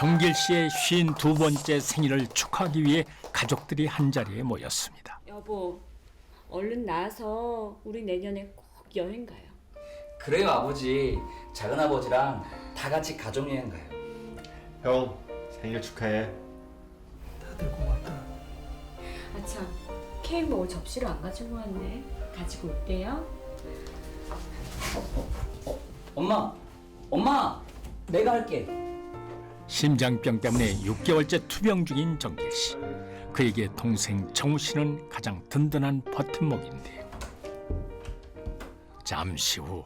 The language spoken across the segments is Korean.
정길 씨의 52번째 생일을 축하하기 위해 가족들이 한자리에 모였습니다. 여보, 얼른 나와서 우리 내년에 꼭 여행 가요. 그래요 아버지. 작은아버지랑 다 같이 가족여행 가요. 형 생일 축하해. 다들 고맙다. 아 참, 케이크 먹을 접시를 안 가지고 왔네. 가지고 올게요. 엄마 내가 할게. 심장병 때문에 6개월째 투병 중인 정길 씨. 그에게 동생 정우 씨는 가장 든든한 버팀목인데요. 잠시 후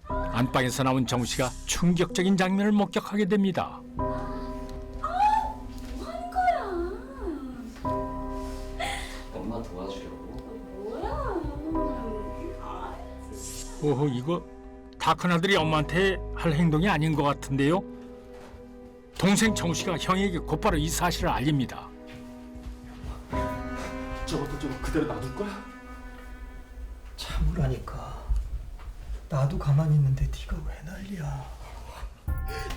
안방에서 나온 정우 씨가 충격적인 장면을 목격하게 됩니다. 엄마 도와주려고. 오호, 이거 다 큰아들이 엄마한테 할 행동이 아닌 것 같은데요. 동생 정우 씨가 형에게 곧바로 이 사실을 알립니다. 저것도 저거 그대로 놔둘 거야? 참으라니까. 나도 가만히 있는데 네가 왜 난리야?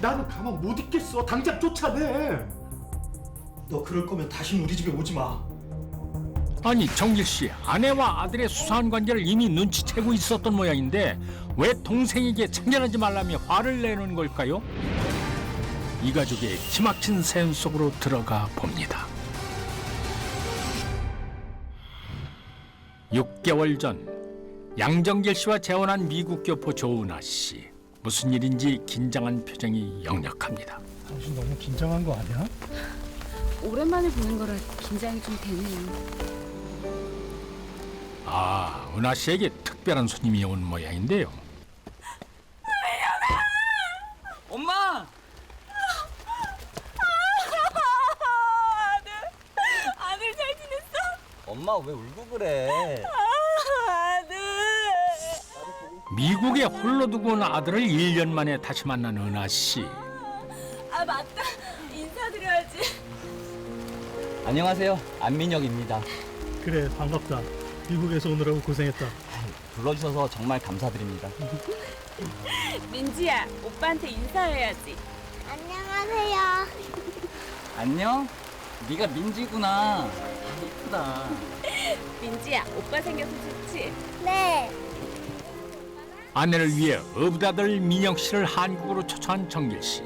나는 가만 못 있겠어. 당장 쫓아내. 너 그럴 거면 다시 우리 집에 오지 마. 아니, 정길 씨, 아내와 아들의 수사한 관계를 이미 눈치채고 있었던 모양인데 왜 동생에게 참견하지 말라며 화를 내는 걸까요? 이 가족의 기막힌 사연 속으로 들어가 봅니다. 6개월 전 양정길 씨와 재혼한 미국 교포 조은아 씨. 무슨 일인지 긴장한 표정이 역력합니다. 당신 너무 긴장한 거 아니야? 오랜만에 보는 거라 긴장이 좀 되네요. 아, 은하 씨에게 특별한 손님이 온 모양인데요. 엄마! 아들 잘 지냈어? 엄마 왜 울고 그래? 아들. 미국에 홀로 두고 온 아들을 1년 만에 다시 만난 은하 씨. 아 맞다. 인사드려야지. 안녕하세요. 안민혁입니다. 그래, 반갑다. 미국에서 오느라고 고생했다. 불러주셔서 정말 감사드립니다. 민지야, 오빠한테 인사해야지. 안녕하세요. 안녕? 네가 민지구나. 이쁘다. 민지야, 오빠 생겨서 좋지? 네. 아내를 위해 어부다들 민혁 씨를 한국으로 초청한 정길 씨.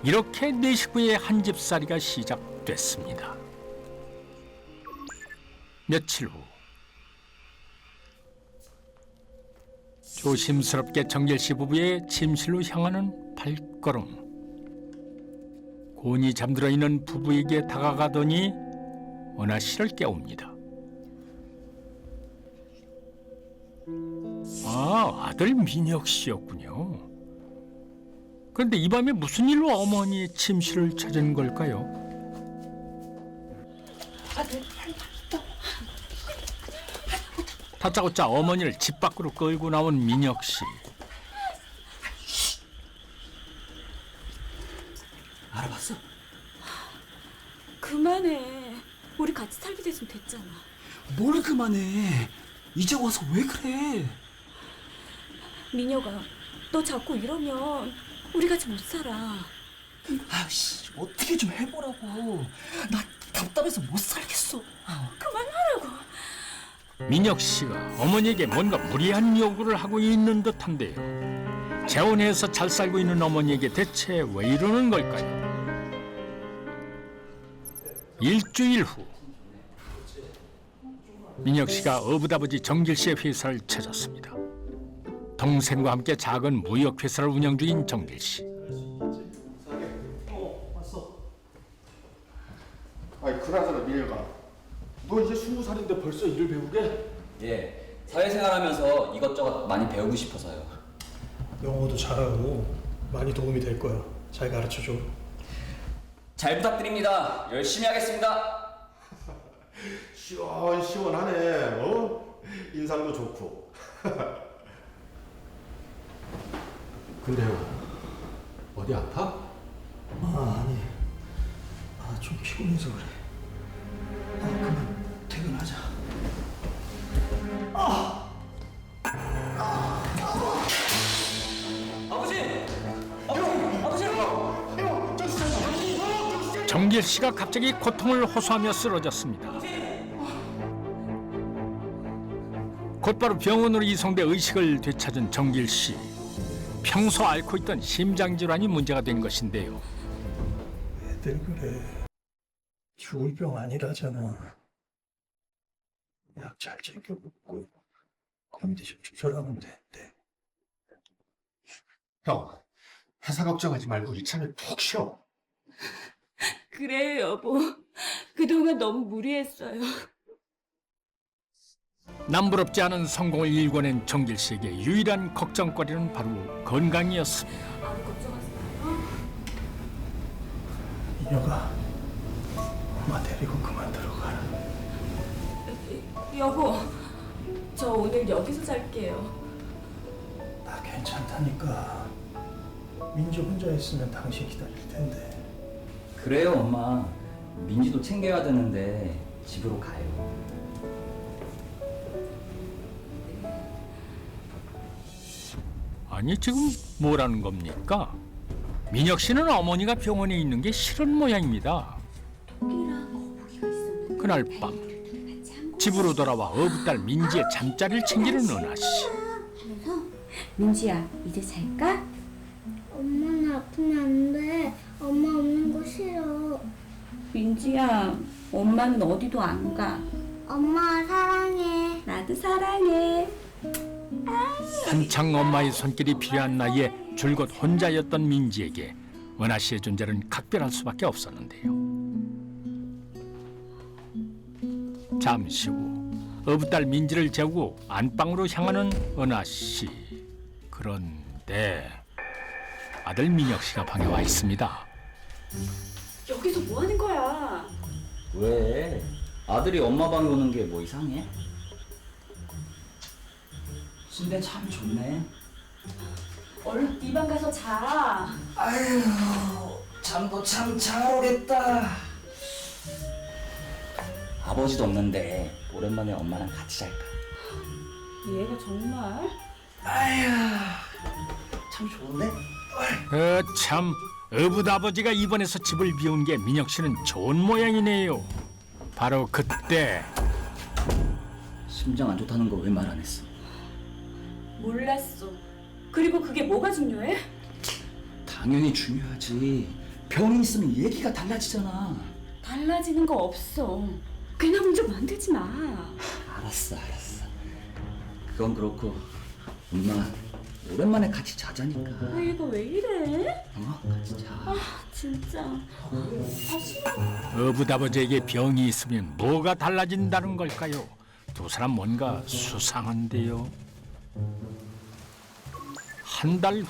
이렇게 네 식구의 한 집살이가 시작됐습니다. 며칠 후 조심스럽게 정길 씨 부부의 침실로 향하는 발걸음. 곤히 잠들어 있는 부부에게 다가가더니 은하 씨를 깨웁니다. 아, 아들 민혁 씨였군요. 그런데 이 밤에 무슨 일로 어머니의 침실을 찾은 걸까요? 다짜고짜 어머니를 집 밖으로 끌고 나온 민혁 씨. 알아봤어? 그만해. 우리 같이 살게 됐으면 됐잖아. 뭘 그만해. 이제 와서 왜 그래? 민혁아, 너 자꾸 이러면 우리 같이 못 살아. 아씨, 어떻게 좀 해보라고. 나 답답해서 못 살겠어. 그만하라고. 민혁 씨가 어머니에게 뭔가 무리한 요구를 하고 있는 듯한데요. 재혼해서 잘 살고 있는 어머니에게 대체 왜 이러는 걸까요? 일주일 후 민혁 씨가 어부다버지 정길 씨의 회사를 찾았습니다. 동생과 함께 작은 무역 회사를 운영 중인 정길 씨. 아니 그나저나 민혁아, 너 이제 20살인데 벌써 일을 배우게? 예, 사회생활하면서 이것저것 많이 배우고 싶어서요. 영어도 잘하고 많이 도움이 될 거야. 잘 가르쳐줘. 잘 부탁드립니다. 열심히 하겠습니다. 시원시원하네. 어? 인상도 좋고. 근데요, 어디 아파? 아니. 좀 피곤해서 그래. 그만 퇴근하자. 정길 씨가 갑자기 고통을 호소하며 쓰러졌습니다. 곧바로 병원으로 이송돼 의식을 되찾은 정길 씨. 평소 앓고 있던 심장 질환이 문제가 된 것인데요. 애들 그래. 죽을 병 아니라잖아. 약 잘 챙겨 먹고 컨디션 조절하면 되는데. 형, 회사 걱정하지 말고 이참에 푹 쉬어. 그래요, 여보. 그동안 너무 무리했어요. 남부럽지 않은 성공을 일궈낸 정길 씨에게 유일한 걱정거리는 바로 건강이었습니다. 아무 걱정하지 마요. 민혁아, 엄마 데리고 그만 들어가라. 여보, 저 오늘 여기서 잘게요. 나 괜찮다니까. 민주 혼자 있으면 당신 기다릴 텐데. 그래요, 엄마. 민지도 챙겨야 되는데 집으로 가요. 아니 지금 뭐라는 겁니까? 민혁 씨는 어머니가 병원에 있는 게 싫은 모양입니다. 그날 밤 집으로 돌아와 어부딸 민지의 잠자리를 챙기는 은하 씨. 민지야, 이제 잘까? 엄마는 아프면 안 돼. 엄마 없는 거 싫어. 민지야, 엄마는 어디도 안 가. 엄마 사랑해. 나도 사랑해. 한창 엄마의 손길이 필요한 나이에 줄곧 혼자였던 민지에게 은하 씨의 존재는 각별할 수밖에 없었는데요. 잠시 후 어부딸 민지를 재우고 안방으로 향하는 은하 씨. 그런데 아들 민혁 씨가 방에 와 있습니다. 여기서 뭐 하는 거야? 왜? 아들이 엄마 방에 오는 게 뭐 이상해? 침대 참 좋네. 얼른 네 방 가서 자. 아유, 잠도 참 잘 오겠다. 아버지도 없는데 오랜만에 엄마랑 같이 잘까? 얘가 정말? 아유, 참 좋은데? 참 어부아버지가 입원해서 집을 비운 게 민혁 씨는 좋은 모양이네요. 바로 그때 심장 안 좋다는 거 왜 말 안 했어? 몰랐어. 그리고 그게 뭐가 중요해? 당연히 중요하지. 병이 있으면 얘기가 달라지잖아. 달라지는 거 없어. 괜한 문제 만들지 마. 알았어. 그건 그렇고 엄마 오랜만에 같이 자자니까. 얘가 왜 이래? 같이 자. 진짜. 싫어. 어부아버지에게 병이 있으면 뭐가 달라진다는 걸까요? 두 사람 뭔가 수상한데요. 한 달 후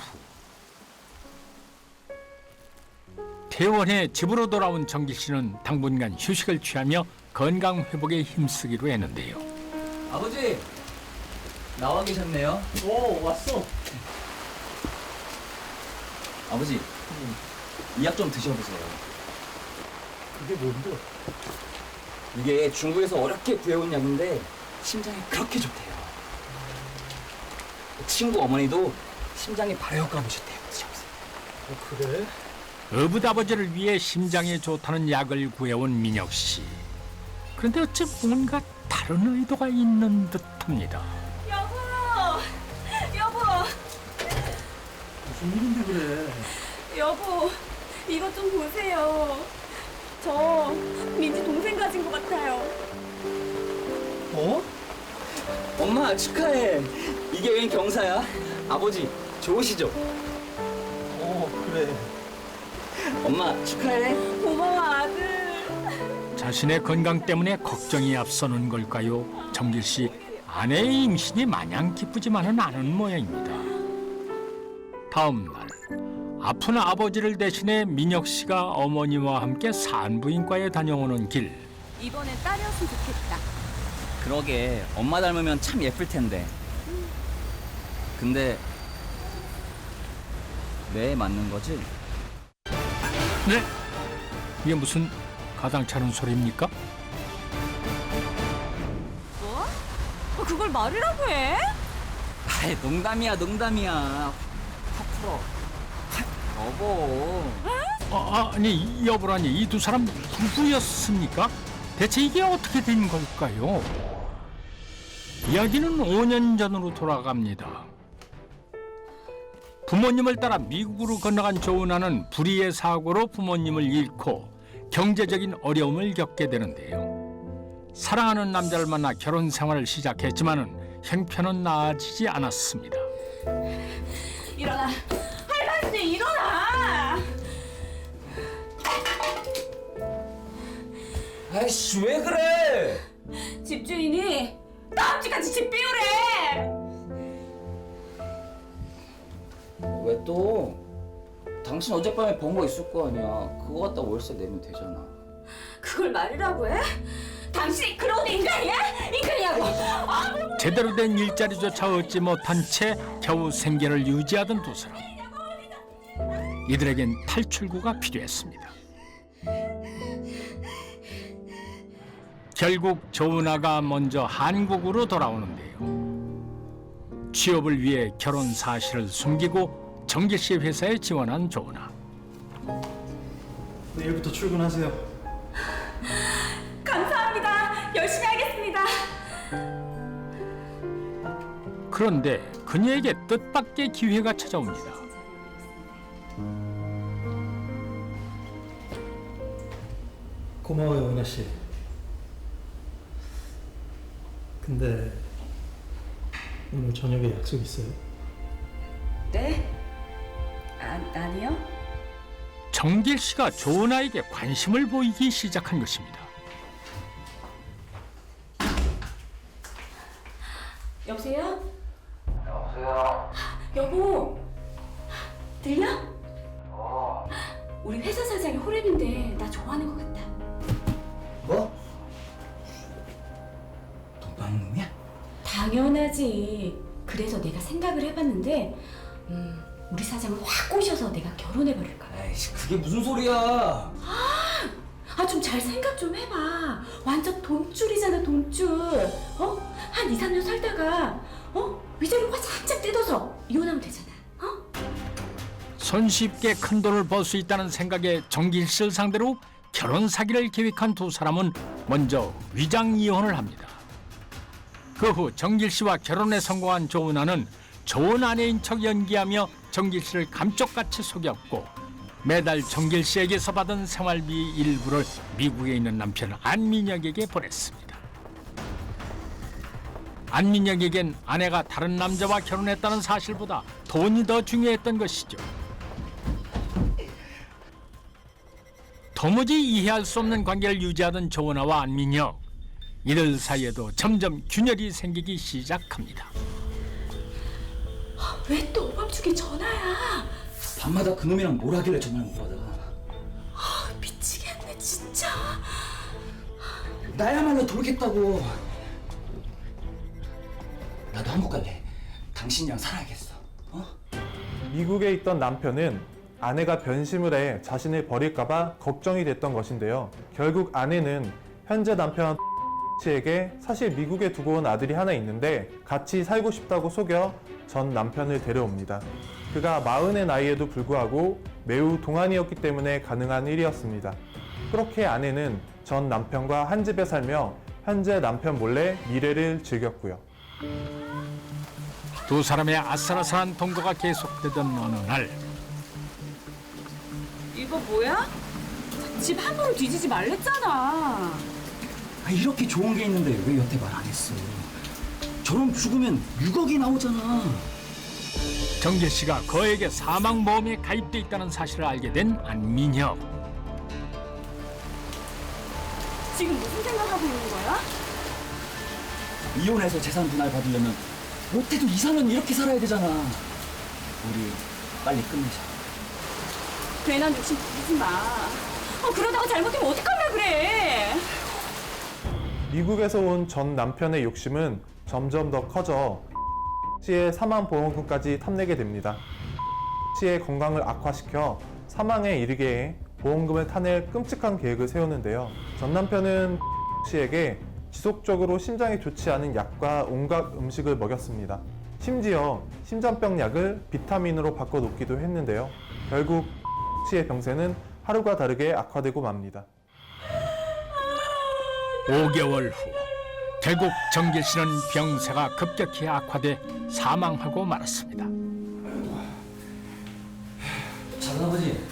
퇴원해 집으로 돌아온 정길 씨는 당분간 휴식을 취하며 건강 회복에 힘쓰기로 했는데요. 아버지 나와 계셨네요. 왔어. 아버지 이 약 좀 드셔보세요. 그게 뭔데? 이게 중국에서 어렵게 구해온 약인데 심장에 그렇게 좋대요. 친구 어머니도 심장에 발효 효과 보셨대요. 드셔보세요. 그래? 어부아버지를 위해 심장에 좋다는 약을 구해온 민혁 씨. 그런데 어째 뭔가 다른 의도가 있는 듯합니다. 여보, 무슨 일인데 그래? 여보, 이것 좀 보세요. 저 민지 동생 가진 것 같아요. 어? 엄마 축하해. 이게 웬 경사야? 아버지 좋으시죠? 그래. 엄마 축하해. 고마워, 아들. 자신의 건강 때문에 걱정이 앞서는 걸까요? 정길 씨 아내의 임신이 마냥 기쁘지만은 않은 모양입니다. 다음 날 아픈 아버지를 대신해 민혁 씨가 어머니와 함께 산부인과에 다녀오는 길. 이번엔 딸이었으면 좋겠다. 그러게 엄마 닮으면 참 예쁠 텐데. 근데 내 맞는 거지? 네? 이게 무슨 가당찮은 소리입니까? 뭐? 그걸 말이라고 해? 아이 농담이야. 확 풀어. 여보. 아니 여보라니 이 두 사람 부부였습니까? 대체 이게 어떻게 된 걸까요? 이야기는 5년 전으로 돌아갑니다. 부모님을 따라 미국으로 건너간 조은하는 불의의 사고로 부모님을 잃고 경제적인 어려움을 겪게 되는데요. 사랑하는 남자를 만나 결혼 생활을 시작했지만은 형편은 나아지지 않았습니다. 일어나. 할머니 일어나. 아이씨, 왜 그래? 집주인이 다음 주까지 집 비우래. 왜 또? 당신 어젯밤에 번 거 있을 거 아니야. 그거 갖다 월세 내면 되잖아. 그걸 말이라고 해? 당신이 그런 인간이야? 인간이냐고. 제대로 된 일자리조차 얻지 못한 채 겨우 생계를 유지하던 두 사람. 이들에겐 탈출구가 필요했습니다. 결국 조은하가 먼저 한국으로 돌아오는데요. 취업을 위해 결혼 사실을 숨기고 정길 씨 회사에 지원한 조은하. 내일부터 출근하세요. 감사합니다. 열심히 하겠습니다. 그런데 그녀에게 뜻밖의 기회가 찾아옵니다. 고마워요, 은하 씨. 근데 오늘 저녁에 약속 있어요? 네? 아니요. 정길 씨가 조은하에게 관심을 보이기 시작한 것입니다. 여보세요? 여보, 들려? 우리 회사 사장이 호랩인데 나 좋아하는 것 같다. 뭐? 동방놈이야? 당연하지. 그래서 내가 생각을 해봤는데 우리 사장을 확 꼬셔서 내가 결혼해버릴 거야. 아이씨, 그게 무슨 소리야? 좀 잘 생각 좀 해봐. 완전 돈줄이잖아, 돈줄. 한 2, 3년 살다가 위자료 화장짝 뜯어서 이혼하면 되잖아. 손쉽게 큰 돈을 벌 수 있다는 생각에 정길 씨를 상대로 결혼 사기를 계획한 두 사람은 먼저 위장 이혼을 합니다. 그 후 정길 씨와 결혼에 성공한 조은하는 좋은 아내인 척 연기하며 정길 씨를 감쪽같이 속였고 매달 정길 씨에게서 받은 생활비 일부를 미국에 있는 남편 안민혁에게 보냈습니다. 안민혁에겐 아내가 다른 남자와 결혼했다는 사실보다 돈이 더 중요했던 것이죠. 도무지 이해할 수 없는 관계를 유지하던 조은하와 안민혁. 이들 사이에도 점점 균열이 생기기 시작합니다. 왜 또 오밤중에 전화야? 밤마다 그놈이랑 뭘 하길래 전화를 못 받아. 미치겠네 진짜. 나야말로 돌겠다고. 나도 한국 갈래. 당신이랑 살아야겠어. 미국에 있던 남편은 아내가 변심을 해 자신을 버릴까봐 걱정이 됐던 것인데요. 결국 아내는 현재 남편 씨에게 사실 미국에 두고 온 아들이 하나 있는데 같이 살고 싶다고 속여 전 남편을 데려옵니다. 그가 40의 나이에도 불구하고 매우 동안이었기 때문에 가능한 일이었습니다. 그렇게 아내는 전 남편과 한 집에 살며 현재 남편 몰래 미래를 즐겼고요. 두 사람의 아슬아슬한 동거가 계속되던 어느 날 이거 뭐야? 집 함부로 뒤지지 말랬잖아. 이렇게 좋은 게 있는데 왜 여태 말 안 했어? 저럼 죽으면 6억이 나오잖아. 정길 씨가 그에게 사망보험에 가입돼 있다는 사실을 알게 된 안민혁. 지금 무슨 생각하고 있는 거야? 이혼해서 재산 분할 받으려면 못해도 2, 3년 이렇게 살아야 되잖아. 우리 빨리 끝내자. 괜한 욕심 부리지 마. 그러다가 잘못되면 어떡하려 그래. 미국에서 온 전 남편의 욕심은 점점 더 커져 씨의 사망보험금까지 탐내게 됩니다. 씨의 건강을 악화시켜 사망에 이르게 해 보험금을 타낼 끔찍한 계획을 세우는데요. 전 남편은 씨에게 지속적으로 심장이 좋지 않은 약과 온갖 음식을 먹였습니다. 심지어 심장병 약을 비타민으로 바꿔놓기도 했는데요. 결국 씨의 병세는 하루가 다르게 악화되고 맙니다. 5개월 후 결국 정길 씨는 병세가 급격히 악화돼 사망하고 말았습니다. 작은아버지,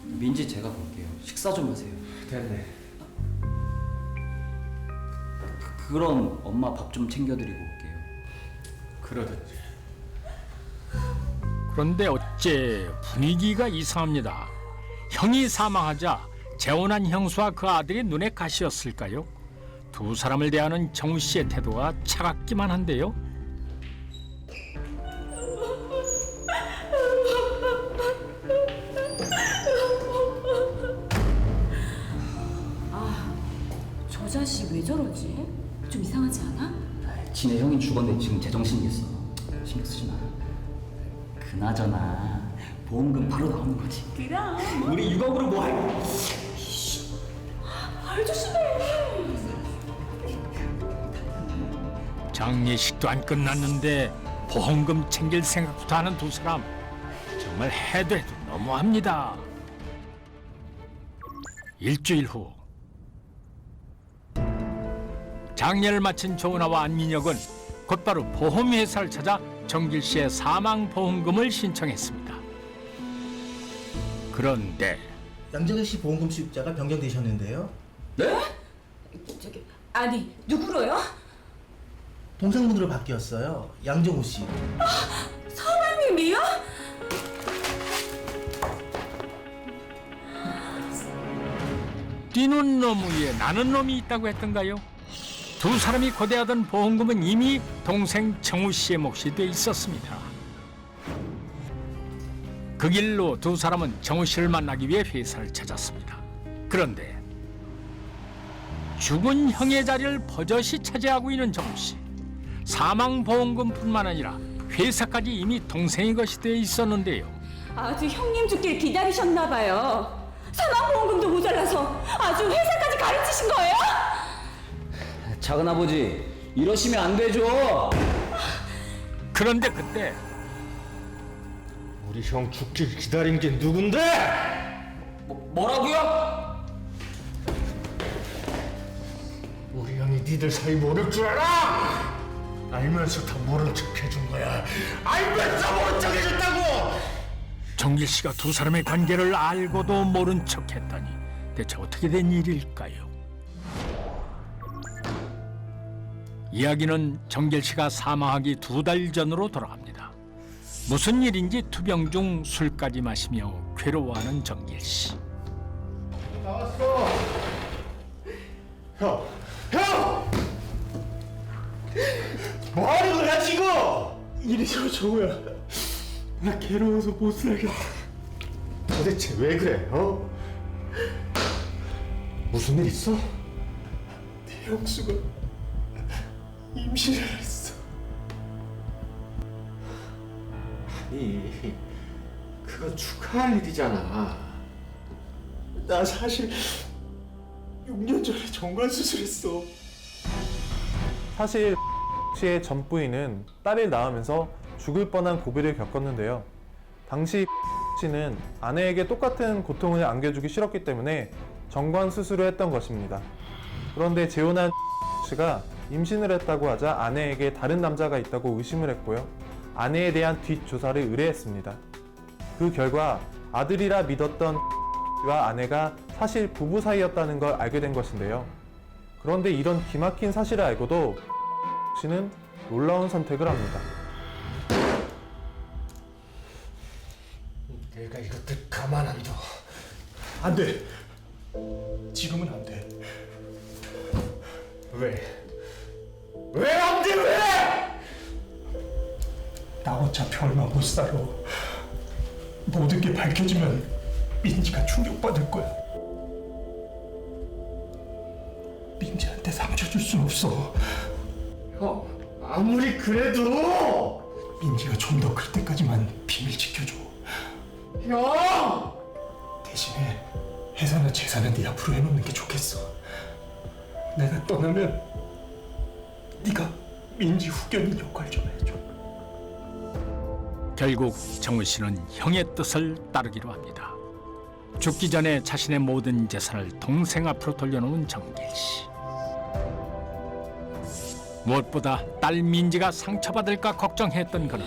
민지 제가 볼게요. 식사 좀 하세요. 됐네. 그럼 엄마 밥 좀 챙겨드리고 올게요. 그러든지. 그런데 어째 분위기가 이상합니다. 형이 사망하자 재혼한 형수와 그 아들이 눈에 가시였을까요? 두 사람을 대하는 정우 씨의 태도가 차갑기만 한데요. 저 자식 왜 저러지? 좀 이상하지 않아? 지네 형이 죽었는데 지금 제정신이겠어. 신경 쓰지 마. 그나저나 보험금 바로 나오는 거지. 그럼 우리 6억으로 뭐 할? 말 조심해. 장례식도 안 끝났는데 보험금 챙길 생각부터 하는 두 사람, 정말 해도 해도 너무합니다. 일주일 후 장례를 마친 조은아와 안민혁은 곧바로 보험회사를 찾아 정길 씨의 사망 보험금을 신청했습니다. 그런데 양정희 씨 보험금 수입자가 변경되셨는데요. 네? 저기 아니 누구로요? 동생분으로 바뀌었어요. 양정우 씨. 사장님이요? 뛰는 놈 위에 나는 놈이 있다고 했던가요? 두 사람이 거대하던 보험금은 이미 동생 정우 씨의 몫이 돼 있었습니다. 그 길로 두 사람은 정우 씨를 만나기 위해 회사를 찾았습니다. 그런데 죽은 형의 자리를 버젓이 차지하고 있는 정우 씨. 사망 보험금뿐만 아니라 회사까지 이미 동생의 것이 돼 있었는데요. 아주 형님 죽길 기다리셨나 봐요. 사망보험금도 모자라서 아주 회사까지 가르치신 거예요? 작은아버지, 이러시면 안 되죠. 그런데 그때 우리 형 죽길 기다린 게 누군데? 뭐라고요? 우리 형이 니들 사이 모를 줄 알아? 알면서 다 모른 척 해준 거야. 알면서 모른 척 해줬다고! 정길 씨가 두 사람의 관계를 알고도 모른 척했다니 대체 어떻게 된 일일까요? 이야기는 정길 씨가 사망하기 2달 전으로 돌아갑니다. 무슨 일인지 투병 중 술까지 마시며 괴로워하는 정길 씨. 나왔어. 형, 형! 뭐 하는 거야 지금? 이리저 정우야. 나 괴로워서 못 살겠다. 도대체 왜 그래? 어? 무슨 일 있어? 네 형수가 임신을 했어. 아니, 그거 축하할 일이잖아. 나 사실 6년 전에 정관 수술했어. 사실 씨의 전 부인은 딸을 낳으면서 죽을 뻔한 고비를 겪었는데요. 당시 씨는 아내에게 똑같은 고통을 안겨주기 싫었기 때문에 정관 수술을 했던 것입니다. 그런데 재혼한 씨가 임신을 했다고 하자 아내에게 다른 남자가 있다고 의심을 했고요. 아내에 대한 뒷조사를 의뢰했습니다. 그 결과 아들이라 믿었던 씨와 아내가 사실 부부 사이였다는 걸 알게 된 것인데요. 그런데 이런 기막힌 사실을 알고도 씨는 놀라운 선택을 합니다. 내가 이것들 가만 안 둬. 안 돼. 지금은 안 돼. 왜? 왜 안 돼? 왜? 나 어차피 얼마 못 살아. 모든 게 밝혀지면 민지가 충격받을 거야. 민지한테 상처 줄 순 없어. 형, 아무리 그래도 민지가 좀 더 클 때까지만 비밀 지켜줘. 형! 대신에 회사나 재산은 네 앞으로 해놓는 게 좋겠어. 내가 떠나면 네가 민지 후견인 역할 좀 해줘. 결국 정우 씨는 형의 뜻을 따르기로 합니다. 죽기 전에 자신의 모든 재산을 동생 앞으로 돌려놓은 정길 씨. 무엇보다 딸 민지가 상처받을까 걱정했던 그는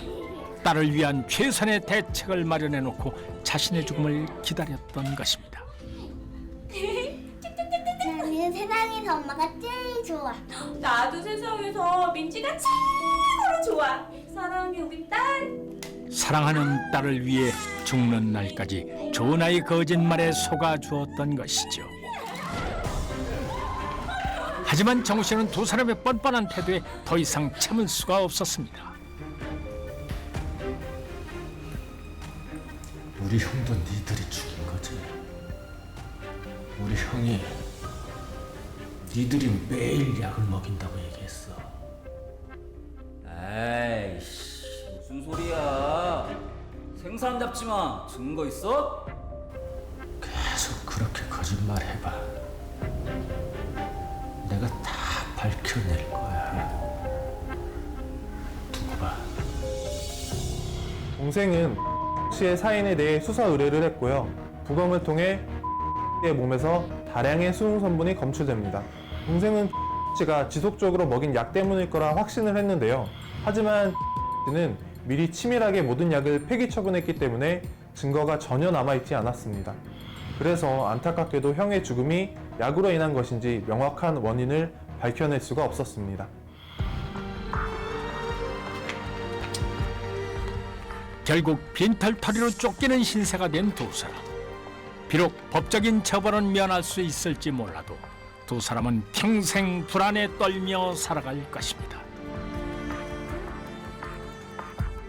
딸을 위한 최선의 대책을 마련해놓고 자신의 죽음을 기다렸던 것입니다. 나는 세상에서 엄마가 제일 좋아. 나도 세상에서 민지가 최고로 좋아. 사랑해 우리 딸. 사랑하는 딸을 위해 죽는 날까지 조나의 거짓말에 속아주었던 것이죠. 하지만 정우 씨는 두 사람의 뻔뻔한 태도에 더 이상 참을 수가 없었습니다. 우리 형도 니들이 죽인 거지. 우리 형이 니들이 매일 약을 먹인다고 얘기했어. 에이씨, 무슨 소리야? 생사람 잡지 마. 증거 있어? 계속 그렇게 거짓말 해봐. 내가 다 밝혀낼 거야. 두고 봐. 동생은 씨의 사인에 대해 수사 의뢰를 했고요. 부검을 통해 씨의 몸에서 다량의 수능 성분이 검출됩니다. 동생은 씨가 지속적으로 먹인 약 때문일 거라 확신을 했는데요. 하지만 씨는 미리 치밀하게 모든 약을 폐기 처분했기 때문에 증거가 전혀 남아있지 않았습니다. 그래서 안타깝게도 형의 죽음이 약으로 인한 것인지 명확한 원인을 밝혀낼 수가 없었습니다. 결국 빈털터리로 쫓기는 신세가 된 두 사람. 비록 법적인 처벌은 면할 수 있을지 몰라도 두 사람은 평생 불안에 떨며 살아갈 것입니다.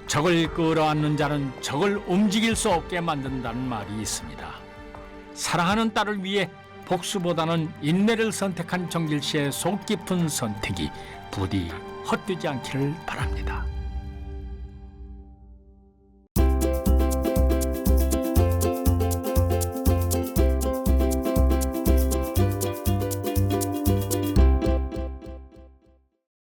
적을 끌어안는 자는 적을 움직일 수 없게 만든다는 말이 있습니다. 사랑하는 딸을 위해 복수보다는 인내를 선택한 정길 씨의 속 깊은 선택이 부디 헛되지 않기를 바랍니다.